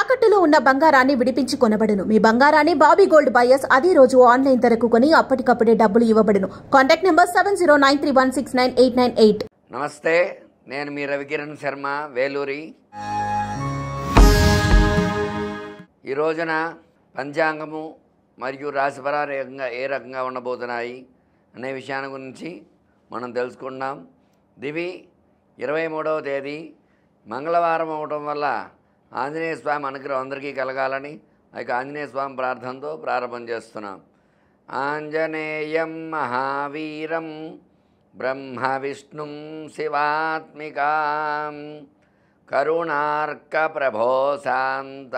తాకట్టులో ఉన్న బంగారాన్ని విడిపించి కొనబడును. మీ బంగారాన్ని బాబీ గోల్డ్ బయర్స్ అదే రోజు ఆన్లైన్ ధరకు కొని అప్పటికప్పుడే డబ్బులు ఇవ్వబడును. Contact number 7093169898. నమస్తే, నేను మీ రవికిరణ్ శర్మ, వేలూరి. ఈ రోజున పంచాంగము మరియు రాశిఫలాలు ఏ రకంగా ఉండబోతున్నాయి అనే విషయాన్ని గురించి మనం తెలుసుకుందాం. దివి 23వ తేదీ మంగళవారం అవటం వల్ల ఆంజనేయ స్వామి అనుగ్రహం అందరికీ కలగాలని ఆంజనేయ స్వామి ప్రార్థనతో ప్రారంభం చేస్తున్నాం. ఆంజనేయం మహావీరం బ్రహ్మ విష్ణుం శివాత్మికాం కరుణార్క ప్రభో శాంత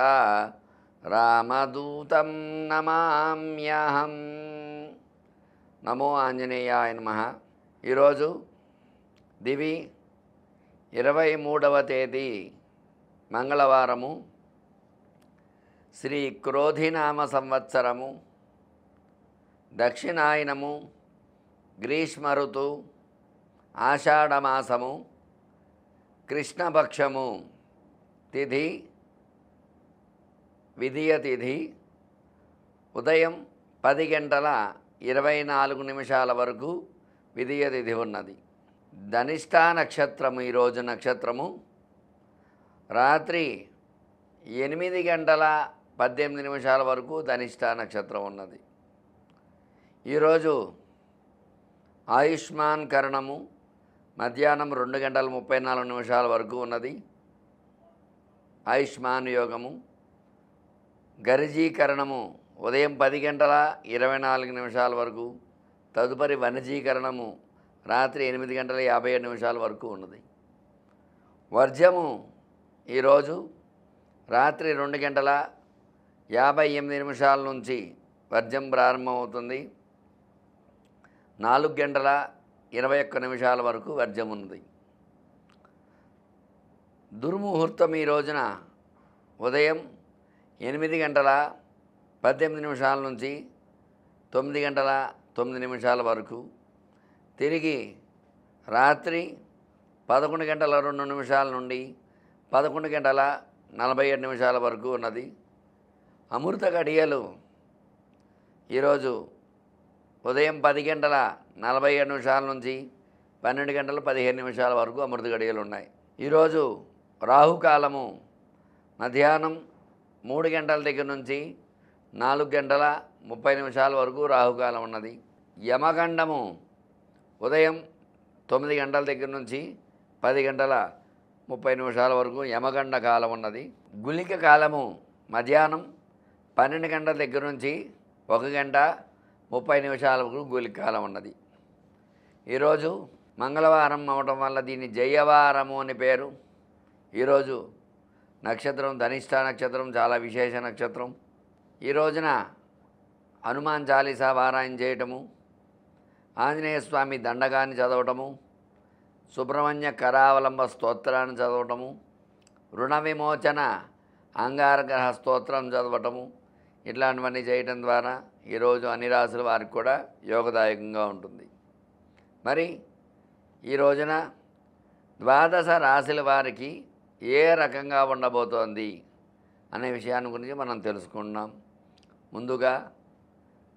రామదూతం నమామ్యహం. నమో ఆంజనేయాయ నమః. ఈరోజు దివి 23వ తేదీ మంగళవారము, శ్రీ క్రోధినామ సంవత్సరము, దక్షిణాయనము, గ్రీష్మ ఋతు, ఆషాఢమాసము, కృష్ణపక్షము, తిథి విధియ తిథి ఉదయం 10:24 వరకు విధియ తిథి ఉన్నది. ధనిష్టా నక్షత్రము ఈరోజు నక్షత్రము రాత్రి 8:18 వరకు ధనిష్టా నక్షత్రం ఉన్నది. ఈరోజు ఆయుష్మాన్ కరణము మధ్యాహ్నం 2:34 వరకు ఉన్నది. ఆయుష్మాన్ యోగము గరిజీకరణము ఉదయం 10:24 వరకు, తదుపరి వనజీకరణము రాత్రి 8:57 వరకు ఉన్నది. వర్జము ఈరోజు రాత్రి 2:58 నుంచి వర్జం ప్రారంభమవుతుంది. 4:21 వరకు వర్జం ఉన్నది. దుర్ముహూర్తం ఈ రోజున ఉదయం 8:18 నుంచి 9:09 వరకు, తిరిగి రాత్రి 11:02 నుండి 11:47 వరకు ఉన్నది. అమృత గడియలు ఈరోజు ఉదయం 10:47 నుంచి 12:15 వరకు అమృత గడియలు ఉన్నాయి. ఈరోజు రాహుకాలము మధ్యాహ్నం 3 గంటల దగ్గర నుంచి 4:30 వరకు రాహుకాలం ఉన్నది. యమగండము ఉదయం 9 గంటల దగ్గర నుంచి 10:30 వరకు యమగండ కాలం ఉన్నది. గుళిక కాలము మధ్యాహ్నం 12 గంటల దగ్గర నుంచి 1:30 వరకు గుళిక కాలం ఉన్నది. ఈరోజు మంగళవారం అవడం వల్ల దీన్ని జయవారము అని పేరు. ఈరోజు నక్షత్రం ధనిష్టా నక్షత్రం, చాలా విశేష నక్షత్రం. ఈ రోజున హనుమాన్ చాలీసా పారాయణ చేయటము, ఆంజనేయ స్వామి దండకాన్ని చదవటము, సుబ్రహ్మణ్య కరావలంబ స్తోత్రాన్ని చదవటము, రుణ విమోచన అంగారగ్రహ స్తోత్రం చదవటము, ఇట్లాంటివన్నీ చేయటం ద్వారా ఈరోజు అన్ని రాశుల వారికి కూడా యోగదాయకంగా ఉంటుంది. మరి ఈ రోజున 12 రాశుల వారికి ఏ రకంగా ఉండబోతోంది అనే విషయాన్ని గురించి మనం తెలుసుకుందాం. ముందుగా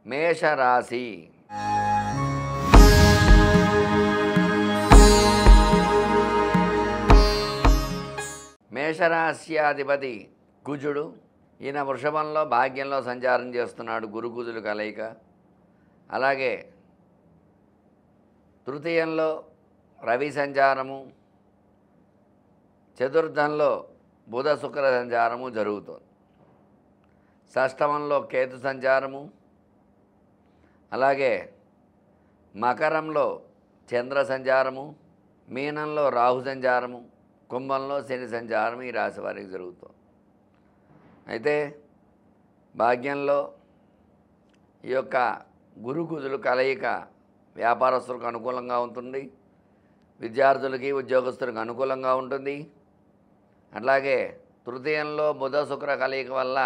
మేషరాశి. మేషరాశ్యాధిపతి కుజుడు. ఈయన వృషభంలో భాగ్యంలో సంచారం చేస్తున్నాడు. గురు-కుజుల కలయిక. అలాగే తృతీయంలో రవి సంచారము, చతుర్థంలో బుధ శుక్ర సంచారము జరుగుతుంది. షష్టమంలో కేతు సంచారము, అలాగే మకరంలో చంద్ర సంచారము, మీనంలో రాహు సంచారము, కుంభంలో శని సంచారం ఈ రాశి వారికి జరుగుతుంది. అయితే భాగ్యంలో ఈ యొక్క గురు-కుజుల కలయిక వ్యాపారస్తులకు అనుకూలంగా ఉంటుంది. విద్యార్థులకి, ఉద్యోగస్తులకు అనుకూలంగా ఉంటుంది. అట్లాగే తృతీయంలో బుధ శుక్ర కలయిక వల్ల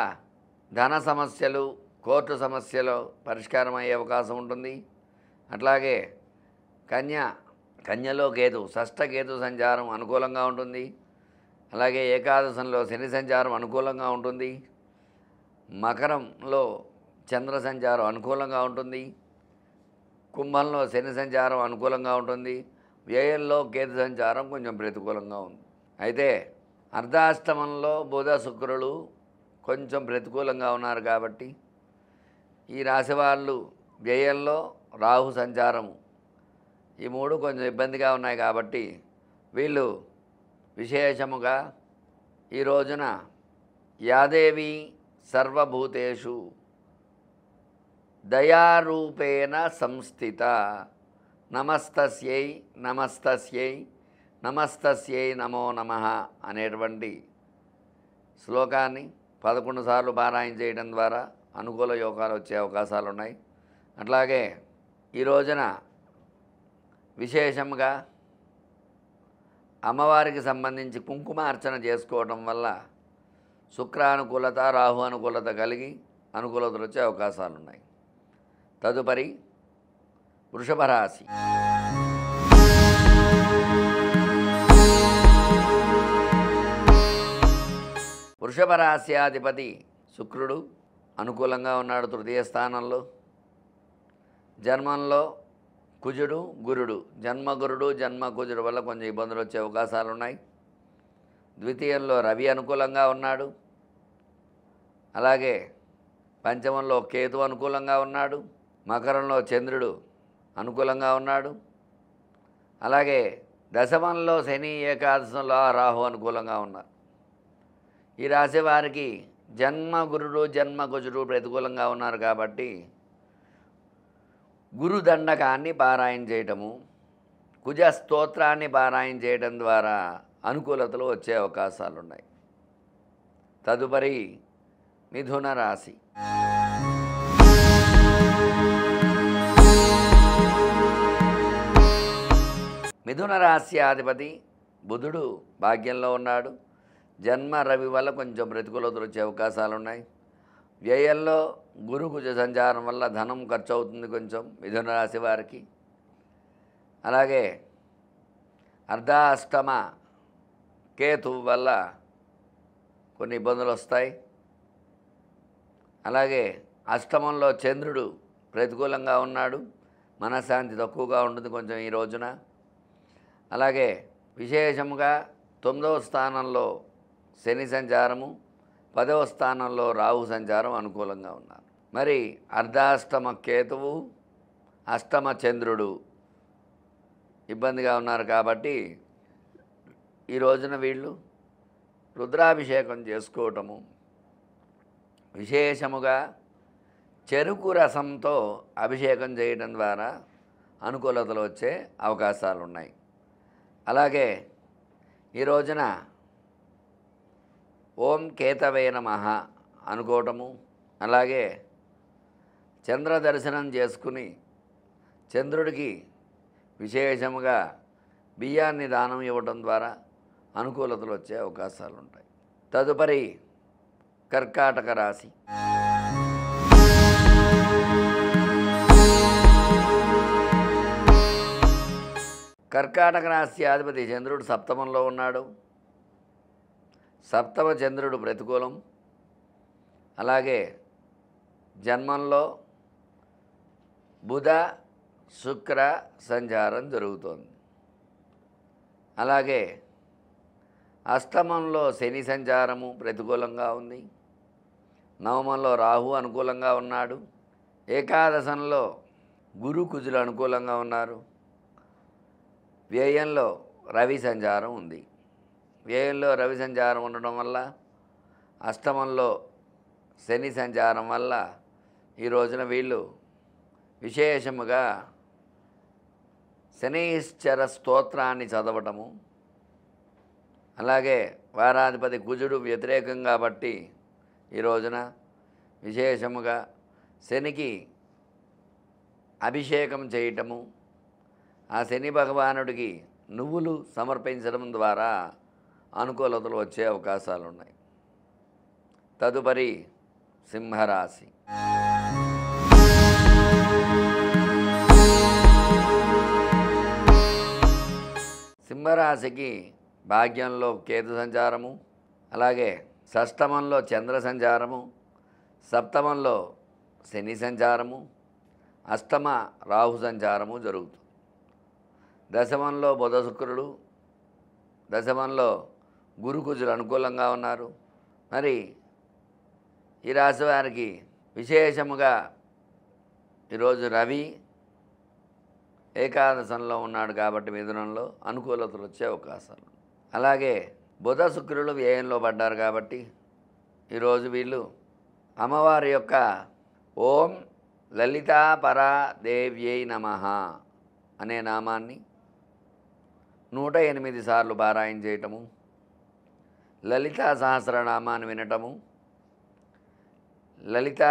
ధన సమస్యలు, కోర్టు సమస్యలు పరిష్కారం అయ్యే అవకాశం ఉంటుంది. అట్లాగే కన్యలో కేతు, షష్ఠ కేతు సంచారం అనుకూలంగా ఉంటుంది. అలాగే ఏకాదశంలో శని సంచారం అనుకూలంగా ఉంటుంది. మకరంలో చంద్ర సంచారం అనుకూలంగా ఉంటుంది. కుంభంలో శని సంచారం అనుకూలంగా ఉంటుంది. వ్యయంలో కేతు సంచారం కొంచెం ప్రతికూలంగా ఉంది. అయితే అర్ధాష్టమంలో బుధ శుక్రులు కొంచెం ప్రతికూలంగా ఉన్నారు కాబట్టి ఈ రాశి వాళ్ళు వ్యయంలో రాహు సంచారము ఈ మూడు కొంచెం ఇబ్బందిగా ఉన్నాయి కాబట్టి వీళ్ళు విశేషముగా ఈ రోజున యాదేవి సర్వభూతేషు దయారూపేణ సంస్థిత నమస్తస్యై నమస్తస్యై నమస్తస్యై నమో నమః అనేటువంటి శ్లోకాన్ని 11 సార్లు పారాయణ చేయడం ద్వారా అనుకూల యోగాలు వచ్చే అవకాశాలు ఉన్నాయి. అట్లాగే ఈ రోజున విశేషంగా అమ్మవారికి సంబంధించి కుంకుమార్చన చేసుకోవడం వల్ల శుక్రానుకూలత రాహు అనుకూలత కలిగి అనుకూలతలు వచ్చే అవకాశాలు ఉన్నాయి. తదుపరి వృషభ రాశి. వృషభ రాశ్యాధిపతి శుక్రుడు అనుకూలంగా ఉన్నాడు తృతీయ స్థానంలో. జన్మంలో కుజుడు గురుడు జన్మగురుడు జన్మకుజుడు వల్ల కొంచెం ఇబ్బందులు వచ్చే అవకాశాలు ఉన్నాయి. ద్వితీయంలో రవి అనుకూలంగా ఉన్నాడు. అలాగే పంచమంలో కేతు అనుకూలంగా ఉన్నాడు. మకరంలో చంద్రుడు అనుకూలంగా ఉన్నాడు. అలాగే దశమంలో శని ఏకాదశంలో రాహు అనుకూలంగా ఉన్నారు. ఈ రాశి వారికి జన్మగురుడు జన్మకుజుడు ప్రతికూలంగా ఉన్నారు కాబట్టి గురు దండకాన్ని పారాయణ చేయటము, కుజ స్తోత్రాన్ని పారాయణ చేయడం ద్వారా అనుకూలతలు వచ్చే అవకాశాలు ఉన్నాయి. తదుపరి మిథున రాశి. మిథున రాశ్యాధిపతి బుధుడు భాగ్యంలో ఉన్నాడు. జన్మ రవి వల్ల కొంచెం ప్రతికూలతలు వచ్చే అవకాశాలు ఉన్నాయి. వ్యయంలో గురు కుజ సంచారం వల్ల ధనం ఖర్చు అవుతుంది కొంచెం మిథున రాశి వారికి. అలాగే అర్ధాష్టమ కేతు వల్ల కొన్ని ఇబ్బందులు వస్తాయి. అలాగే అష్టమంలో చంద్రుడు ప్రతికూలంగా ఉన్నాడు. మనశ్శాంతి తక్కువగా ఉంటుంది కొంచెం ఈ రోజున. అలాగే విశేషముగా 9వ స్థానంలో శని సంచారము, 10వ స్థానంలో రాహు సంచారం అనుకూలంగా ఉన్నారు. మరి అర్ధాష్టమ కేతువు అష్టమ చంద్రుడు ఇబ్బందిగా ఉన్నారు కాబట్టి ఈ రోజున వీళ్ళు రుద్రాభిషేకం చేసుకోవటము, విశేషముగా చెరుకు రసంతో అభిషేకం చేయడం ద్వారా అనుకూలతలు వచ్చే అవకాశాలు ఉన్నాయి. అలాగే ఈ రోజున ఓం కేతవే నమః అనుకోవటము, అలాగే చంద్ర దర్శనం చేసుకుని చంద్రుడికి విశేషముగా బియ్యాన్ని దానం ఇవ్వటం ద్వారా అనుకూలతలు వచ్చే అవకాశాలు ఉంటాయి. తదుపరి కర్కాటక రాశి. కర్కాటక రాశి అధిపతి చంద్రుడు సప్తమంలో ఉన్నాడు. సప్తమ చంద్రుడు ప్రతికూలం. అలాగే జన్మంలో బుధ శుక్ర సంచారం జరుగుతోంది. అలాగే అష్టమంలో శని సంచారము ప్రతికూలంగా ఉంది. నవమంలో రాహు అనుకూలంగా ఉన్నాడు. ఏకాదశంలో గురు కుజులు అనుకూలంగా ఉన్నారు. వ్యయంలో రవి సంచారం ఉంది. వ్యయంలో రవి సంచారం ఉండడం వల్ల అష్టమంలో శని సంచారం వల్ల ఈ రోజున వీళ్ళు విశేషముగా శనీశ్వర స్తోత్రాన్ని చదవటము, అలాగే వారాధిపతి కుజుడు వ్యతిరేకం కాబట్టి ఈ రోజున విశేషముగా శనికి అభిషేకం చేయటము, ఆ శని భగవానుడికి నువ్వులు సమర్పించడం ద్వారా అనుకూలతలు వచ్చే అవకాశాలు ఉన్నాయి. తదుపరి సింహరాశి. సింహరాశికి భాగ్యంలో కేతు సంచారము, అలాగే షష్టమంలో చంద్ర సంచారము, సప్తమంలో శని సంచారము, అష్టమ రాహు సంచారము జరుగుతుంది. దశమంలో బుధ శుక్రుడు, దశమంలో గురు కుజులు అనుకూలంగా ఉన్నారు. మరి ఈ రాశి వారికి విశేషముగా ఈరోజు రవి ఏకాదశంలో ఉన్నాడు కాబట్టి మిథునంలో అనుకూలతలు వచ్చే అవకాశాలు. అలాగే బుధ శుక్రులు వ్యయంలో పడ్డారు కాబట్టి ఈరోజు వీళ్ళు అమ్మవారి యొక్క ఓం లలితా పరాదేవ్యై నమః అనే నామాన్ని 108 సార్లు పారాయణ చేయటము, లలితా సహస్రనామాన్ని వినటము, లలిత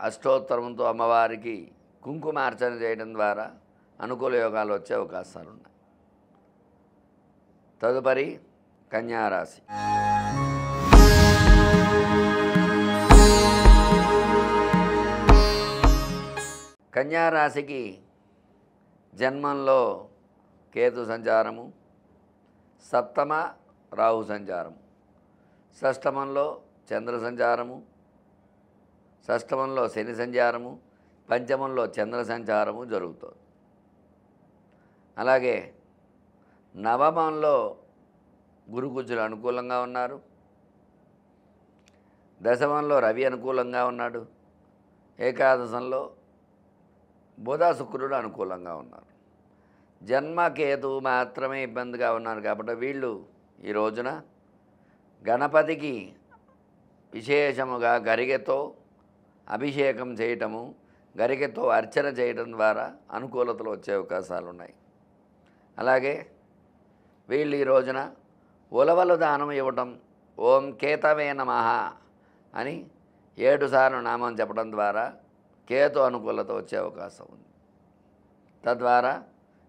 అష్టోత్తరంతో అమ్మవారికి కుంకుమార్చన చేయడం ద్వారా అనుకూల యోగాలు వచ్చే అవకాశాలు ఉన్నాయి. తదుపరి కన్యారాశి. కన్యారాశికి జన్మంలో కేతు సంచారము, సప్తమ రాహు సంచారము, షష్టమంలో చంద్ర సంచారము, షష్టమంలో శని సంచారము, పంచమంలో చంద్ర సంచారము జరుగుతుంది. అలాగే నవమంలో గురు కుజులు అనుకూలంగా ఉన్నారు. దశమంలో రవి అనుకూలంగా ఉన్నాడు. ఏకాదశంలో బుధ శుక్రుడు అనుకూలంగా ఉన్నారు. జన్మకేతు మాత్రమే ఇబ్బందిగా ఉన్నారు కాబట్టి వీళ్ళు ఈ రోజున గణపతికి విశేషముగా గరిగెతో అభిషేకం చేయటము, గరిగెతో అర్చన చేయడం ద్వారా అనుకూలతలు వచ్చే అవకాశాలు ఉన్నాయి. అలాగే వీళ్ళు ఈ రోజున ఉలవలు దానం ఇవ్వటం, ఓం కేతవే నమః అని 7 సార్లు నామం చెప్పడం ద్వారా కేతు అనుకూలత వచ్చే అవకాశం ఉంది. తద్వారా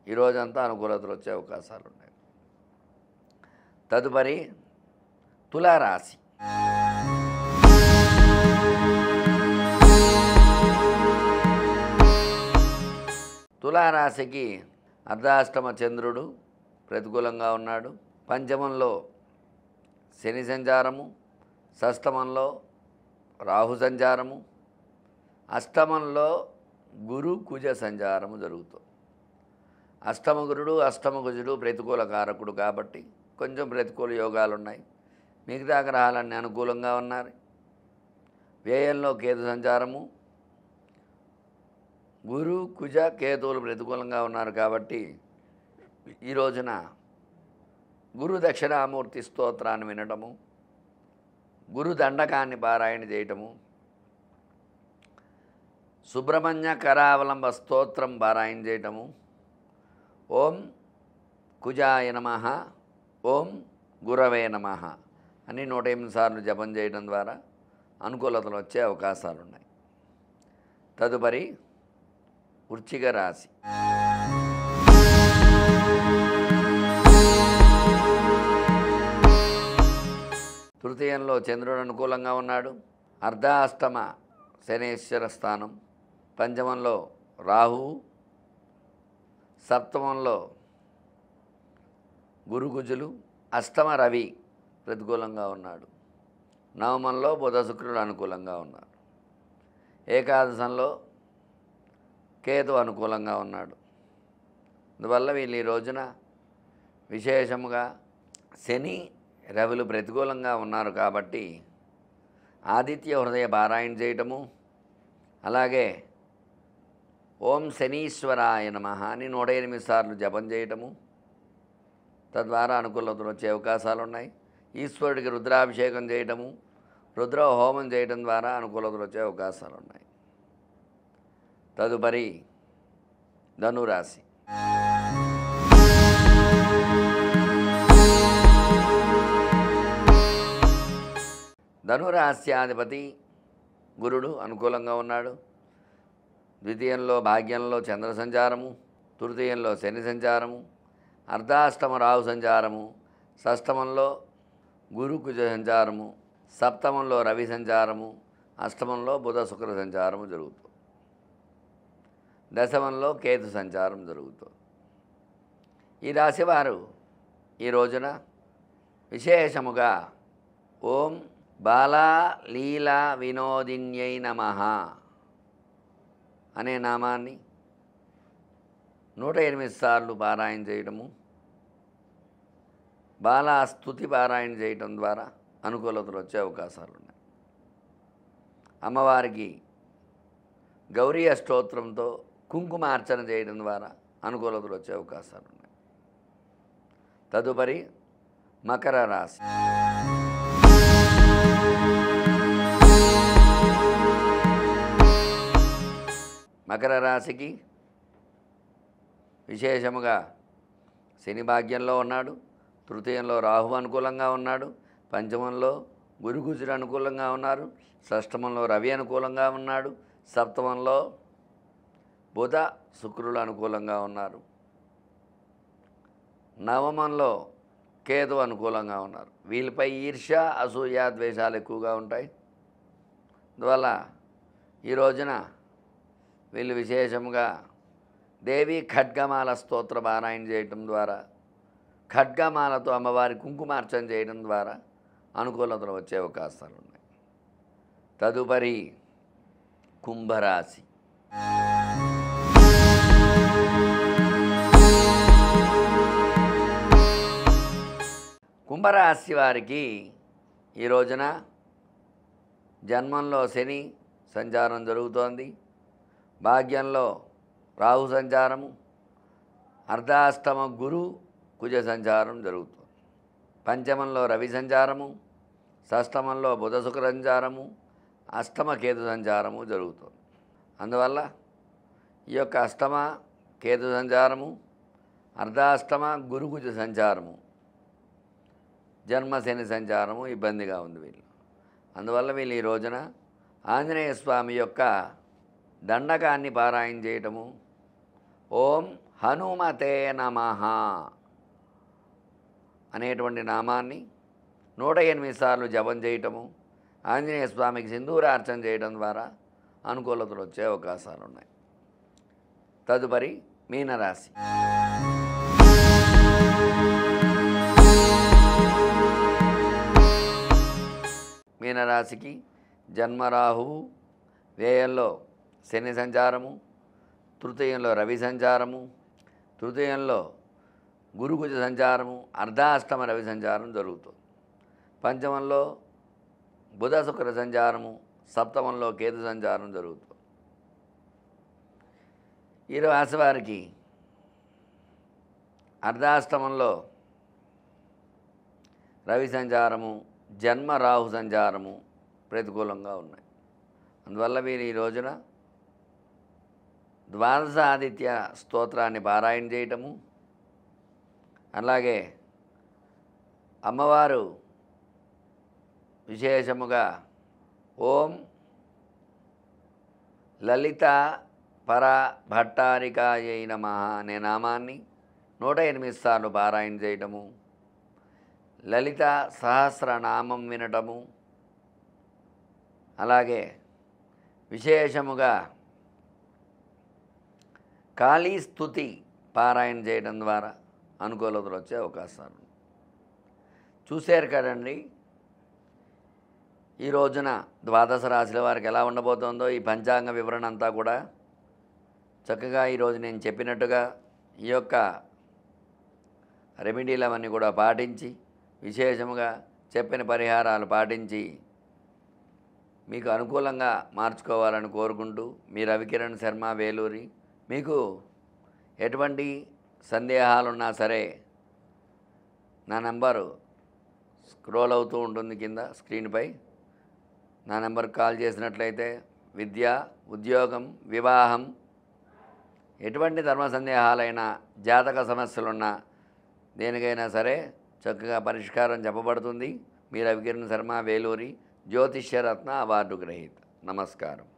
ఈరోజంతా అనుకూలతలు వచ్చే అవకాశాలు ఉన్నాయి. తదుపరి తులారాశి. తులారాశికి అర్ధాష్టమ చంద్రుడు ప్రతికూలంగా ఉన్నాడు. పంచమంలో శని సంచారము, షష్టమంలో రాహు సంచారము, అష్టమంలో గురు కుజ సంచారము జరుగుతుంది. అష్టమ గురుడు అష్టమ కుజుడు ప్రతికూల కారకుడు కాబట్టి కొంచెం ప్రతికూల యోగాలు ఉన్నాయి. మిగతా గ్రహాలన్నీ అనుకూలంగా ఉన్నారు. వ్యయంలో కేతు సంచారము, గురు కుజ కేతువులు ప్రతికూలంగా ఉన్నారు కాబట్టి ఈ రోజున గురు దక్షిణామూర్తి స్తోత్రాన్ని వినటము, గురు దండకాన్ని పారాయణ చేయటము, సుబ్రహ్మణ్య కరావలంబ స్తోత్రం పారాయణ చేయటము, ఓం కుజాయ నమః, ఓం గురవే నమః అని 108 సార్లు జపం చేయడం ద్వారా అనుకూలతలు వచ్చే అవకాశాలు ఉన్నాయి. తదుపరి వృశ్చిక రాశి. తృతీయంలో చంద్రుడు అనుకూలంగా ఉన్నాడు. అర్ధాష్టమ శనేశ్వర స్థానం, పంచమంలో రాహువు, సప్తమంలో గురుగుజులు, అష్టమ రవి ప్రతికూలంగా ఉన్నాడు. నవమంలో బుధ శుక్రుడు అనుకూలంగా ఉన్నారు. ఏకాదశంలో కేతు అనుకూలంగా ఉన్నాడు. అందువల్ల వీళ్ళు ఈ రోజున విశేషముగా శని రవులు ప్రతికూలంగా ఉన్నారు కాబట్టి ఆదిత్య హృదయ పారాయణ చేయటము, అలాగే ఓం శనీశ్వరాయ నమః అని 108 సార్లు జపం చేయటము, తద్వారా అనుకూలతలు వచ్చే అవకాశాలు ఉన్నాయి. ఈశ్వరుడికి రుద్రాభిషేకం చేయటము, రుద్ర హోమం చేయడం ద్వారా అనుకూలతలు వచ్చే అవకాశాలు ఉన్నాయి. తదుపరి ధనురాశి. ధనురాశ్యాధిపతి గురుడు అనుకూలంగా ఉన్నాడు. ద్వితీయంలో భాగ్యంలో చంద్ర సంచారము, తృతీయంలో శని సంచారము, అర్ధాష్టమ రాహు సంచారము, షష్టమంలో గురు కుజ సంచారము, సప్తమంలో రవి సంచారము, అష్టమంలో బుధ శుక్ర సంచారము జరుగుతుంది. దశమంలో కేతు సంచారం జరుగుతుంది. ఈ రాశివారు ఈ రోజున విశేషముగా ఓం బాలా లీలా వినోదిన్యై నమః అనే నామాన్ని 108 సార్లు పారాయణ చేయటము, బాలా స్తుతి పారాయణ చేయటం ద్వారా అనుకూలతలు వచ్చే అవకాశాలు ఉన్నాయి. అమ్మవారికి గౌరీ అష్టోత్తరంతో కుంకుమార్చన చేయడం ద్వారా అనుకూలతలు వచ్చే అవకాశాలు ఉన్నాయి. తదుపరి మకర రాశి. మకర రాశికి విశేషముగా శని భాగ్యంలో ఉన్నాడు, తృతీయంలో రాహు అనుకూలంగా ఉన్నాడు, పంచమంలో గురుకుజుడు అనుకూలంగా ఉన్నారు, షష్టమంలో రవి అనుకూలంగా ఉన్నాడు, సప్తమంలో బుధ శుక్రులు అనుకూలంగా ఉన్నారు, నవమంలో కేతు అనుకూలంగా ఉన్నారు. వీళ్ళపై ఈర్ష్య, అసూయ, ద్వేషాలు ఎక్కువగా ఉంటాయి. అందువల్ల ఈ రోజున వీళ్ళు విశేషంగా దేవి ఖడ్గమాల స్తోత్ర పారాయణ చేయటం ద్వారా, ఖడ్గమాలతో అమ్మవారి కుంకుమార్చన చేయడం ద్వారా అనుకూలతలు వచ్చే అవకాశాలు ఉన్నాయి. తదుపరి కుంభరాశి. కుంభరాశి వారికి ఈ రోజున జన్మంలో శని సంచారం జరుగుతోంది, భాగ్యంలో రాహు సంచారము, అర్ధాష్టమ గురు కుజ సంచారం జరుగుతుంది, పంచమంలో రవి సంచారము, షష్టమంలో బుధ శుక్ర సంచారము, అష్టమ కేతు సంచారము జరుగుతుంది. అందువల్ల ఈ యొక్క అష్టమ కేతు సంచారము, అర్ధాష్టమ గురు కుజ సంచారము, జన్మశని సంచారము ఇబ్బందిగా ఉంది వీళ్ళు. అందువల్ల వీళ్ళు ఈ రోజున ఆంజనేయ స్వామి యొక్క దండకాన్ని పారాయణ చేయటము, ఓం హనుమతే నమః అనేటువంటి నామాన్ని 108 సార్లు జపం చేయటము, ఆంజనేయ స్వామికి సింధూరార్చన చేయడం ద్వారా అనుకూలతలు వచ్చే అవకాశాలు ఉన్నాయి. తదుపరి మీనరాశి. మీనరాశికి జన్మరాహువు, వ్యయంలో శని సంచారము, తృతీయంలో రవి సంచారము, తృతీయంలో గురుకుజ సంచారము, అర్ధాష్టమ రవి సంచారం జరుగుతుంది, పంచమంలో బుధ శుక్ర సంచారము, సప్తమంలో కేతు సంచారం జరుగుతుంది. ఈ రాశి వారికి అర్ధాష్టమంలో రవి సంచారము, జన్మ రాహు సంచారము ప్రతికూలంగా ఉన్నాయి. అందువల్ల వీరు ఈ రోజున ద్వాదశ ఆదిత్య స్తోత్రాన్ని పారాయణ చేయటము, అలాగే అమ్మవారు విశేషముగా ఓం లలిత పర భట్టారికాయై నమః అనే నామాన్ని 108 సార్లు పారాయణ చేయటము, లలిత సహస్రనామం వినటము, అలాగే విశేషముగా కాళీ స్తుతి పారాయణ చేయడం ద్వారా అనుకూలతలు వచ్చే అవకాశాలు. చూశారు కదండి ఈ రోజున ద్వాదశ రాశుల వారికి ఎలా ఉండబోతోందో ఈ పంచాంగ వివరణ అంతా కూడా చక్కగా ఈరోజు నేను చెప్పినట్టుగా ఈ యొక్క రెమెడీలవన్నీ కూడా పాటించి, విశేషముగా చెప్పిన పరిహారాలు పాటించి మీకు అనుకూలంగా మార్చుకోవాలని కోరుకుంటూ, మీ రవికిరణ్ శర్మ, వేలూరి. మీకు ఎటువంటి సందేహాలున్నా సరే నా నెంబరు స్క్రోల్ అవుతూ ఉంటుంది కింద స్క్రీన్పై. నా నెంబర్కి కాల్ చేసినట్లయితే విద్య, ఉద్యోగం, వివాహం, ఎటువంటి ధర్మ సందేహాలైనా, జాతక సమస్యలున్నా దేనికైనా సరే చక్కగా పరిష్కారం చెప్పబడుతుంది. మీ రవికిరణ్ శర్మ, వేలూరి, జ్యోతిష్యరత్న అవార్డు గ్రహీత. నమస్కారం.